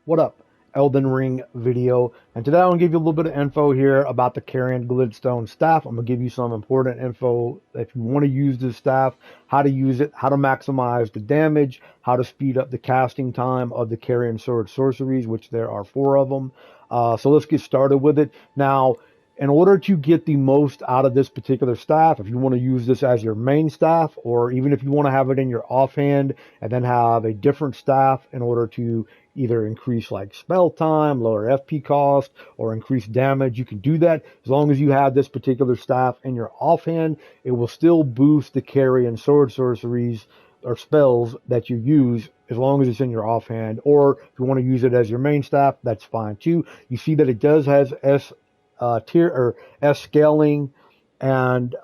What up? Elden Ring video. And today I'm going to give you a little bit of info here about the Carian Glintstone Staff. I'm going to give you some important info if you want to use this staff, how to use it, how to maximize the damage, how to speed up the casting time of the Carian Sword sorceries, which there are 4 of them. So let's get started with it. Now, in order to get the most out of this particular staff, if you want to use this as your main staff, or even if you want to have it in your offhand and then have a different staff in order to either increase like spell time, lower FP cost, or increase damage, you can do that. As long as you have this particular staff in your offhand, it will still boost the Carian sword sorceries or spells that you use as long as it's in your offhand. Or if you want to use it as your main staff, that's fine too. You see that it does has tier or S scaling and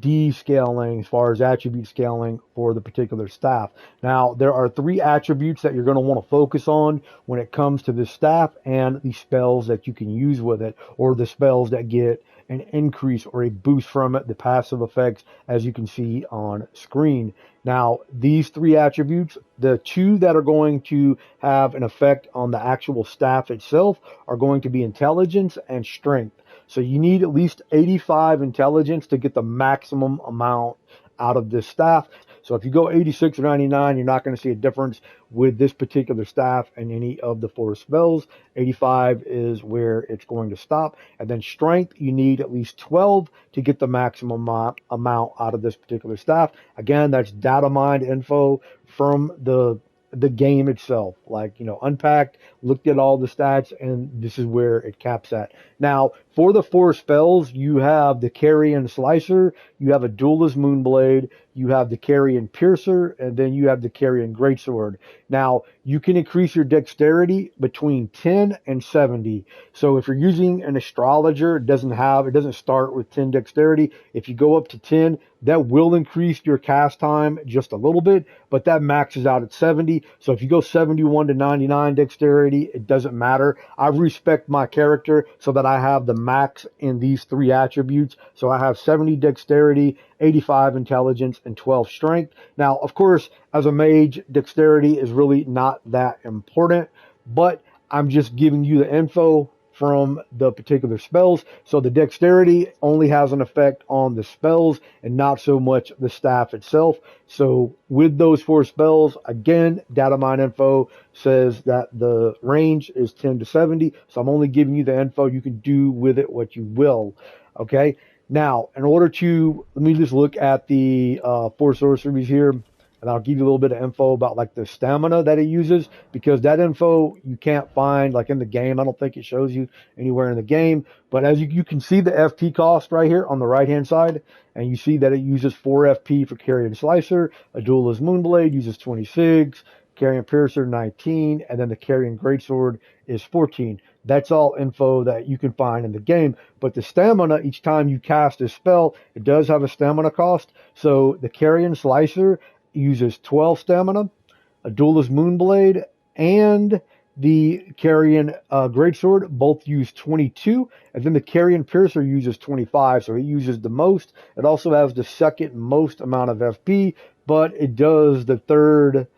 D scaling as far as attribute scaling for the particular staff. Now, there are 3 attributes that you're going to want to focus on when it comes to this staff and the spells that you can use with it, or the spells that get an increase or a boost from it, the passive effects, as you can see on screen. Now, these 3 attributes, the 2 that are going to have an effect on the actual staff itself are going to be intelligence and strength. So you need at least 85 intelligence to get the maximum amount out of this staff. So if you go 86 or 99, you're not going to see a difference with this particular staff and any of the 4 spells. 85 is where it's going to stop. And then strength, you need at least 12 to get the maximum amount out of this particular staff. Again, that's data mined info from the game itself, like, you know, unpacked, looked at all the stats, and this is where it caps at. Now, for the 4 spells, you have the Carian Slicer, you have Adula's Moonblade, you have the Carian Piercer, and then you have the Carian Greatsword. Now, you can increase your dexterity between 10 and 70. So if you're using an astrologer, it doesn't start with 10 dexterity. If you go up to 10, that will increase your cast time just a little bit, but that maxes out at 70. So if you go 71 to 99 dexterity, it doesn't matter. I respect my character so that I have the max in these 3 attributes. So I have 70 dexterity, 85 intelligence, and 12 strength. Now, of course, as a mage, dexterity is really not that important, but I'm just giving you the info from the particular spells. So the dexterity only has an effect on the spells and not so much the staff itself. So with those 4 spells, again, data mine info says that the range is 10 to 70. So I'm only giving you the info. You can do with it what you will. Okay. Now, in order to, let me just look at the 4 sorceries here. And I'll give you a little bit of info about like the stamina that it uses, because that info you can't find like in the game. I don't think it shows you anywhere in the game. But as you can see the FP cost right here on the right hand side, and you see that it uses 4 FP for Carian Slicer. Adula's Moonblade uses 26, Carian Piercer 19, and then the Carian Greatsword is 14. That's all info that you can find in the game. But the stamina, each time you cast a spell, it does have a stamina cost. So the Carian Slicer uses 12 stamina, Adula's Moonblade and the Carian Greatsword both use 22, and then the Carian Piercer uses 25, so it uses the most. It also has the second most amount of FP, but it does the third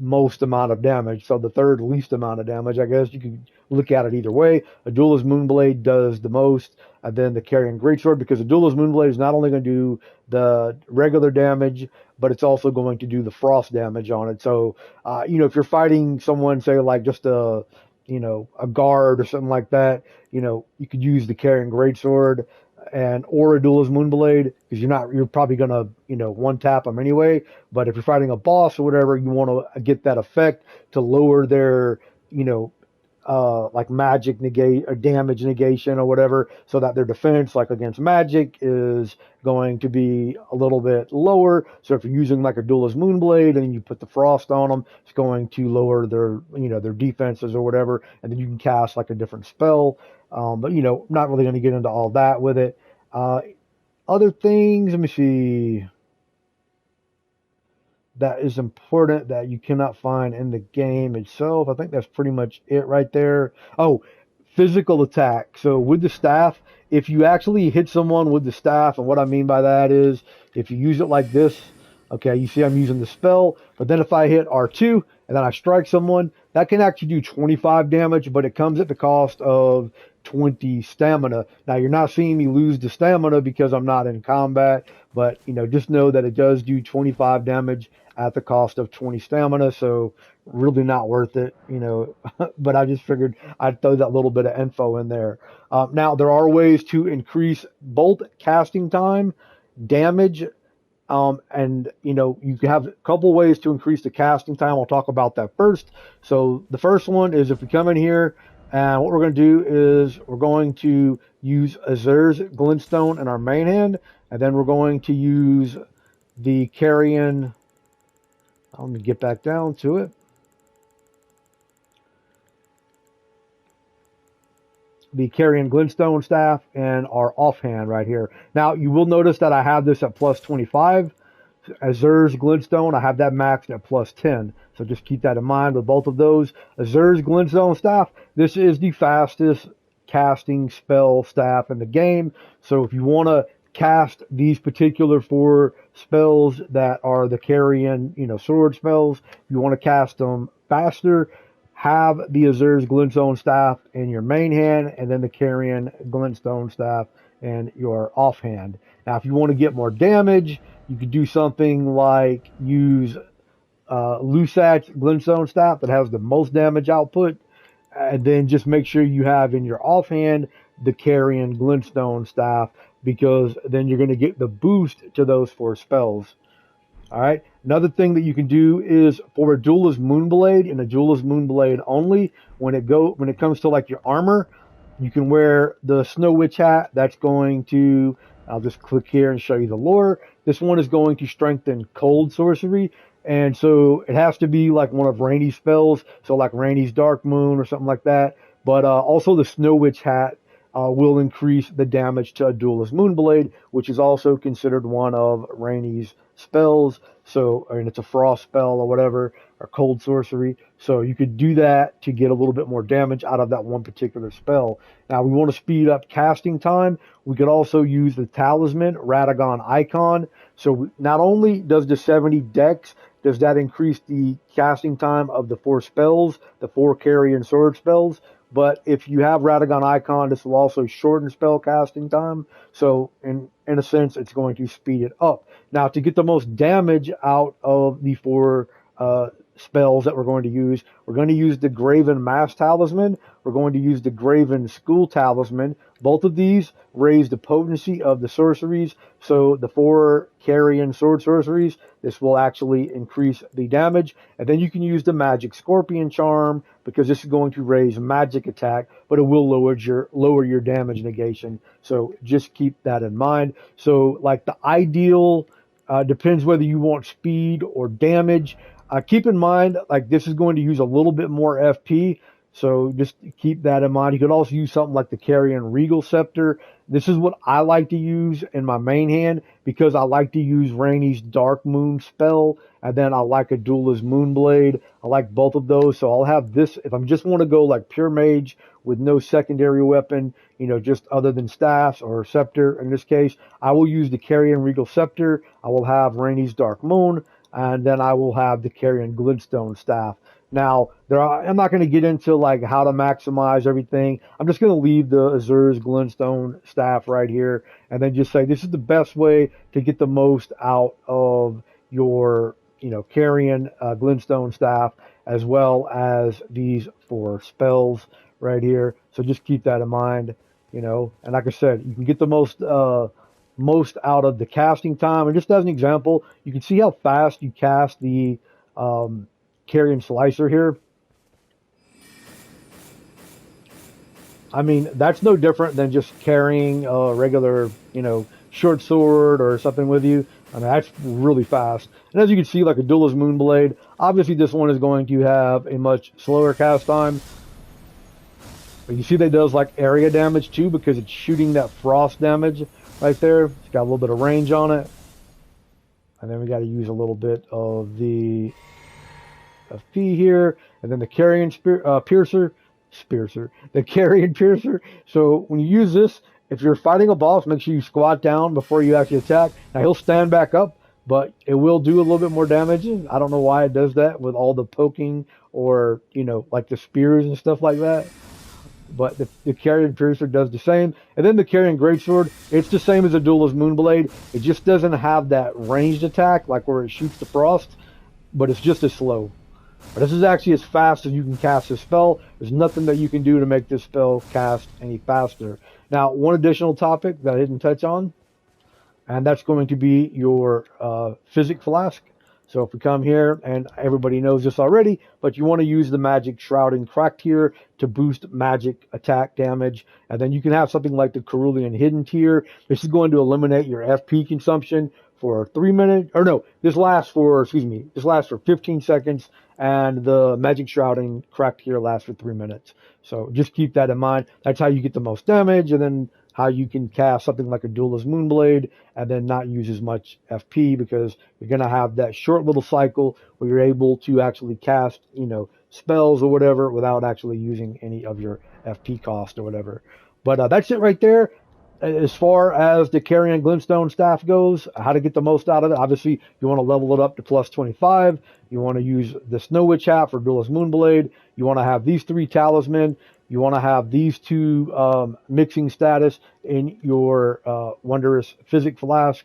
most amount of damage, so the third least amount of damage. I guess you can look at it either way. Adula's Moonblade does the most, and then the Carian Greatsword, because Adula's Moonblade is not only going to do the regular damage, but it's also going to do the frost damage on it. So, you know, if you're fighting someone, say like just a guard or something like that, you know, you could use the Carian Greatsword or Adula's Moonblade, because you're probably gonna, you know, one tap them anyway. But if you're fighting a boss or whatever, you want to get that effect to lower their, you know, like magic negate or damage negation or whatever, so that their defense, like against magic, is going to be a little bit lower. So if you're using like Adula's Moonblade and you put the frost on them, it's going to lower their, you know, their defenses or whatever, and then you can cast like a different spell. But, you know, not really going to get into all that with it. Other things, let me see, that is important that you cannot find in the game itself. I think that's pretty much it right there. Oh, physical attack. So with the staff, if you actually hit someone with the staff, and what I mean by that is if you use it like this, okay, you see I'm using the spell, but then if I hit R2 and then I strike someone, that can actually do 25 damage, but it comes at the cost of 20 stamina. Now, you're not seeing me lose the stamina because I'm not in combat, but, you know, just know that it does do 25 damage at the cost of 20 stamina, so really not worth it, you know, but I just figured I'd throw that little bit of info in there. Now, there are ways to increase bolt casting time, damage, and, you know, you have a couple ways to increase the casting time. I'll talk about that first. So the first one is if we come in here, and what we're going to do is we're going to use Azur's Glintstone in our main hand, and then we're going to use the Carian. Let me get back down to it. The Carian Glintstone Staff and our offhand right here. Now, you will notice that I have this at plus 25. Azur's Glintstone, I have that maxed at plus 10. So just keep that in mind with both of those. Azur's Glintstone Staff, this is the fastest casting spell staff in the game. So if you want to cast these particular 4 spells that are the Carian, you know, sword spells, if you want to cast them faster, have the Azur's Glintstone Staff in your main hand, and then the Carian Glintstone Staff in your offhand. Now, if you want to get more damage, you could do something like use Lusat's Glintstone Staff that has the most damage output, and then just make sure you have in your offhand the Carian Glintstone Staff, because then you're going to get the boost to those 4 spells. All right. Another thing that you can do is for Adula's Moonblade and Adula's Moonblade only, when it comes to like your armor, you can wear the Snow Witch hat. That's going to, I'll just click here and show you the lore. This one is going to strengthen cold sorcery. And so it has to be like one of Rainy's spells. So like Rainy's Dark Moon or something like that. But also the Snow Witch hat will increase the damage to Adula's Moonblade, which is also considered one of Rainy's spells. So, I mean, it's a frost spell or whatever, or cold sorcery. So you could do that to get a little bit more damage out of that one particular spell. Now, we want to speed up casting time. We could also use the Talisman Radagon Icon. So not only does the 70 dex, does that increase the casting time of the 4 spells, the 4 Carian Sword Spells, but if you have Radagon Icon, this will also shorten spell casting time. So in a sense, it's going to speed it up. Now, to get the most damage out of the 4 spells that we're going to use the Graven Mass Talisman. We're going to use the Graven School Talisman. Both of these raise the potency of the sorceries. So the 4 Carian Sword sorceries, this will actually increase the damage. And then you can use the Magic Scorpion Charm, because this is going to raise magic attack, but it will lower your damage negation. So just keep that in mind. So like the ideal, depends whether you want speed or damage. Keep in mind, like this is going to use a little bit more FP, so just keep that in mind. You could also use something like the Carian Regal Scepter. This is what I like to use in my main hand, because I like to use Rainy's Dark Moon spell, and then I like Adula's Moonblade. I like both of those, so I'll have this. If I just want to go like pure mage with no secondary weapon, you know, just other than staffs or scepter in this case, I will use the Carian Regal Scepter. I will have Rainy's Dark Moon, and then I will have the Carian Glintstone Staff. Now, I'm not going to get into like how to maximize everything. I'm just going to leave the Azur's Glintstone Staff right here, and then just say this is the best way to get the most out of your, you know, Carian Glintstone Staff, as well as these 4 spells right here. So just keep that in mind, you know. And like I said, you can get the most out of the casting time. And just as an example, you can see how fast you cast the Carian Slicer here. I mean, that's no different than just carrying a regular, you know, short sword or something with you. I mean, that's really fast. And as you can see, like Adula's Moonblade, obviously this one is going to have a much slower cast time. But you see that it does like area damage too, because it's shooting that frost damage right there. It's got a little bit of range on it. And then we got to use a little bit of the FP here. And then the Carian Piercer. The Carian Piercer. So when you use this, if you're fighting a boss, make sure you squat down before you actually attack. Now he'll stand back up, but it will do a little bit more damage. I don't know why it does that with all the poking or, you know, like the spears and stuff like that. But the Carian Piercer does the same. And then the Carian Greatsword, it's the same as Adula's Moonblade. It just doesn't have that ranged attack, like where it shoots the frost, but it's just as slow. But this is actually as fast as you can cast this spell. There's nothing that you can do to make this spell cast any faster. Now, one additional topic that I didn't touch on, and that's going to be your Physic Flask. So if we come here, and everybody knows this already, but you want to use the Magic Shrouding Cracked Tier to boost magic attack damage. And then you can have something like the Cerulean Hidden Tier. This is going to eliminate your FP consumption for 3 minutes. Or no, this lasts for 15 seconds. And the Magic Shrouding Cracked Tier lasts for 3 minutes. So just keep that in mind. That's how you get the most damage. And then how you can cast something like Adula's Moonblade and then not use as much FP, because you're going to have that short little cycle where you're able to actually cast, you know, spells or whatever without actually using any of your FP cost or whatever. But that's it right there. As far as the Carian Glintstone Staff goes, how to get the most out of it. Obviously, you want to level it up to plus 25. You want to use the Snow Witch hat for Adula's Moonblade. You want to have these 3 talisman. You want to have these 2 mixing status in your Wondrous Physic Flask.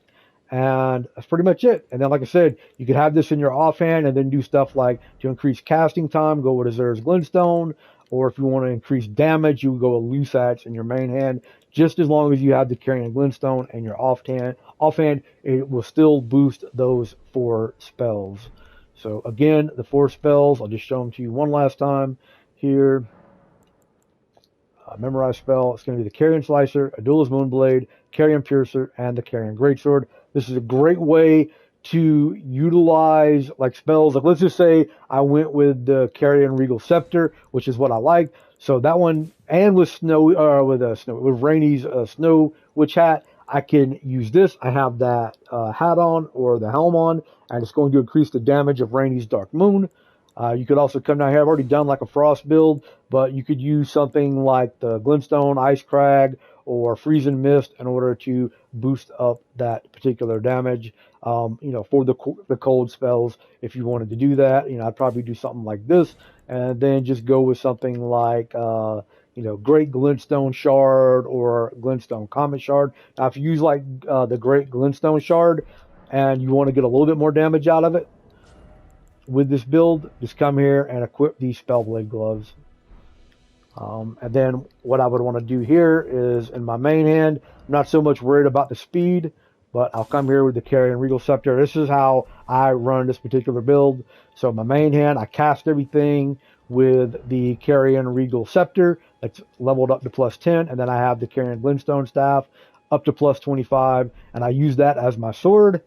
And that's pretty much it. And then, like I said, you could have this in your offhand and then do stuff like to increase casting time, go with Azur's Glintstone. Or if you want to increase damage, you would go with Loose Hatch in your main hand. Just as long as you have the Carian Glintstone and your offhand, it will still boost those 4 spells. So again, the 4 spells, I'll just show them to you one last time here. Memorize spell. It's going to be the Carian Slicer, Adula's Moonblade, Carian Piercer, and the Carian Greatsword. This is a great way to utilize like spells. Like let's just say I went with the Carian Regal Scepter, which is what I like. So that one, and with with Rainy's Snow Witch hat, I can use this. I have that hat on or the helm on, and it's going to increase the damage of Rainy's Dark Moon. You could also come down here. I've already done like a Frost build, but you could use something like the Glintstone Ice Crag or Freezing Mist in order to boost up that particular damage. You know, for the cold spells, if you wanted to do that, you know, I'd probably do something like this, and then just go with something like, you know, Great Glintstone Shard or Glintstone Comet Shard. Now, if you use like the Great Glintstone Shard and you want to get a little bit more damage out of it, with this build, just come here and equip these Spellblade gloves. And then what I would want to do here is in my main hand, I'm not so much worried about the speed, but I'll come here with the Carian Regal Scepter. This is how I run this particular build. So my main hand, I cast everything with the Carian Regal Scepter. That's leveled up to plus 10. And then I have the Carian Glintstone Staff up to plus 25. And I use that as my sword,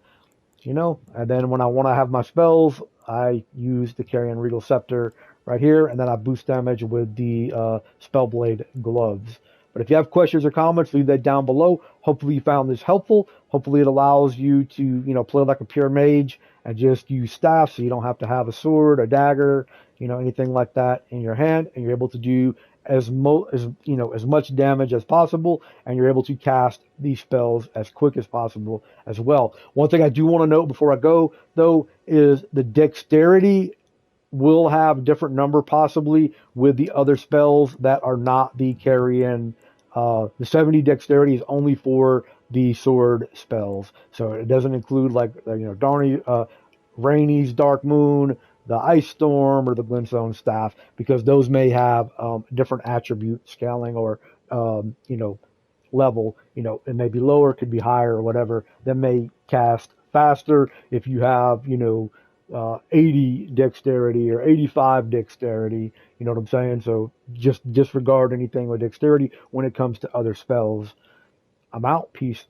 you know. And then when I want to have my spells, I use the Carian Regal Scepter right here, and then I boost damage with the Spellblade gloves. But if you have questions or comments, leave that down below. Hopefully you found this helpful. Hopefully it allows you to, you know, play like a pure mage and just use staff, so you don't have to have a sword, a dagger, you know, anything like that in your hand, and you're able to do as much damage as possible, and you're able to cast these spells as quick as possible as well. One thing I do want to note before I go, though, is the dexterity will have a different number possibly with the other spells that are not the Carian. The 70 dexterity is only for the sword spells, so it doesn't include like, you know, Rainy's Dark Moon, the Ice Storm, or the Glintstone Staff, because those may have different attribute scaling or you know, level. You know, it may be lower, could be higher, or whatever. That may cast faster if you have, you know, 80 dexterity or 85 dexterity. You know what I'm saying? So just disregard anything with dexterity when it comes to other spells. I'm out. Peace.